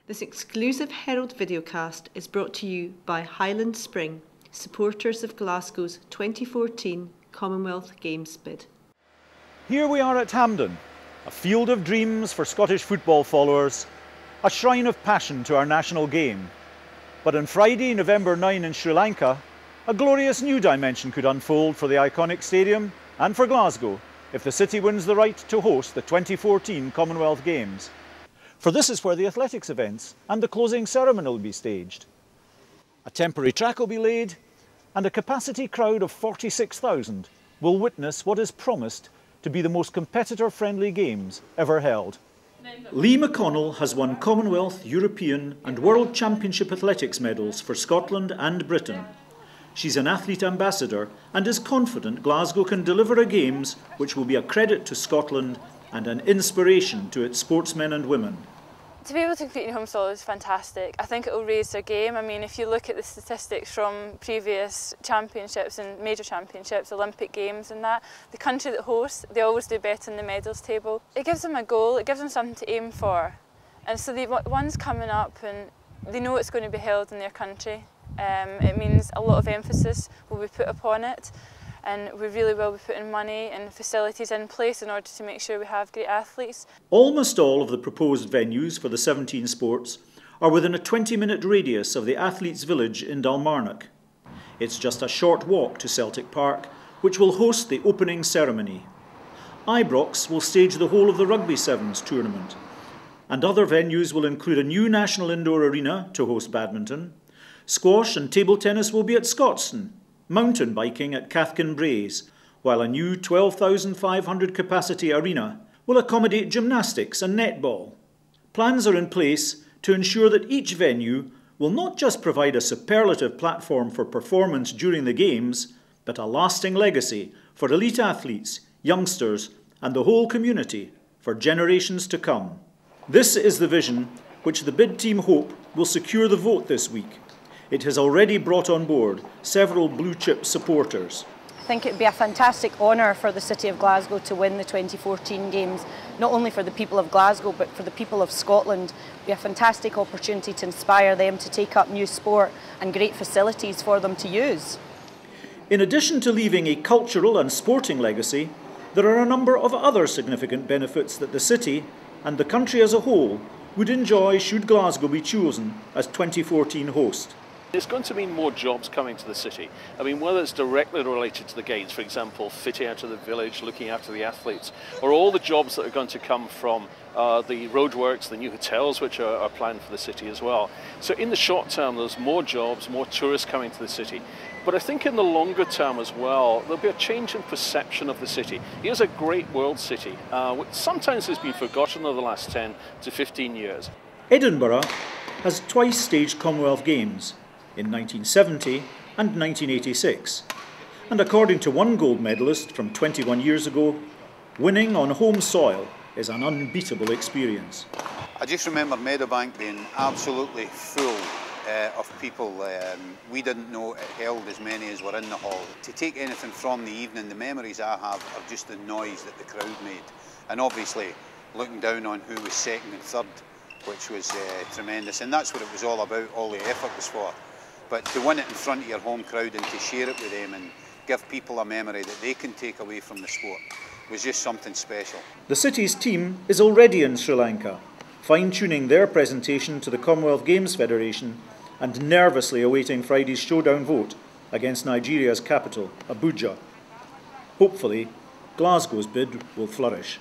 This exclusive Herald videocast is brought to you by Highland Spring, supporters of Glasgow's 2014 Commonwealth Games bid. Here we are at Hampden, a field of dreams for Scottish football followers, a shrine of passion to our national game. But on Friday, November 9 in Sri Lanka, a glorious new dimension could unfold for the iconic stadium and for Glasgow if the city wins the right to host the 2014 Commonwealth Games. For this is where the athletics events and the closing ceremony will be staged. A temporary track will be laid, and a capacity crowd of 46,000 will witness what is promised to be the most competitor-friendly games ever held. Lee McConnell has won Commonwealth, European and World Championship athletics medals for Scotland and Britain. She's an athlete ambassador and is confident Glasgow can deliver a Games which will be a credit to Scotland and an inspiration to its sportsmen and women. To be able to compete in home soil is fantastic. I think it will raise their game. I mean, if you look at the statistics from previous championships and major championships, Olympic Games and that, the country that hosts, they always do better in the medals table. It gives them a goal, it gives them something to aim for. And so the one's coming up and they know it's going to be held in their country. It means a lot of emphasis will be put upon it, and we really will be putting money and facilities in place in order to make sure we have great athletes. Almost all of the proposed venues for the 17 sports are within a 20-minute radius of the Athletes' Village in Dalmarnock. It's just a short walk to Celtic Park, which will host the opening ceremony. Ibrox will stage the whole of the Rugby Sevens tournament, and other venues will include a new national indoor arena to host badminton. Squash and table tennis will be at Scotstoun, mountain biking at Cathkin Braes, while a new 12,500 capacity arena will accommodate gymnastics and netball. Plans are in place to ensure that each venue will not just provide a superlative platform for performance during the Games, but a lasting legacy for elite athletes, youngsters and the whole community for generations to come. This is the vision which the bid team hope will secure the vote this week. It has already brought on board several blue-chip supporters. I think it would be a fantastic honour for the City of Glasgow to win the 2014 Games, not only for the people of Glasgow but for the people of Scotland. It would be a fantastic opportunity to inspire them to take up new sport and great facilities for them to use. In addition to leaving a cultural and sporting legacy, there are a number of other significant benefits that the city and the country as a whole would enjoy should Glasgow be chosen as 2014 host. It's going to mean more jobs coming to the city. I mean, whether it's directly related to the Games, for example, fitting out of the village, looking after the athletes, or all the jobs that are going to come from the roadworks, the new hotels which are planned for the city as well. So in the short term, there's more jobs, more tourists coming to the city. But I think in the longer term as well, there'll be a change in perception of the city. It is a great world city, which sometimes has been forgotten over the last 10 to 15 years. Edinburgh has twice staged Commonwealth Games, in 1970 and 1986. And according to one gold medalist from 21 years ago, winning on home soil is an unbeatable experience. I just remember Meadowbank being absolutely full of people. We didn't know it held as many as were in the hall. To take anything from the evening, the memories I have are just the noise that the crowd made. And obviously looking down on who was second and third, which was tremendous. And that's what it was all about, all the effort was for. But to win it in front of your home crowd and to share it with them and give people a memory that they can take away from the sport was just something special. The city's team is already in Sri Lanka, fine-tuning their presentation to the Commonwealth Games Federation and nervously awaiting Friday's showdown vote against Nigeria's capital, Abuja. Hopefully, Glasgow's bid will flourish.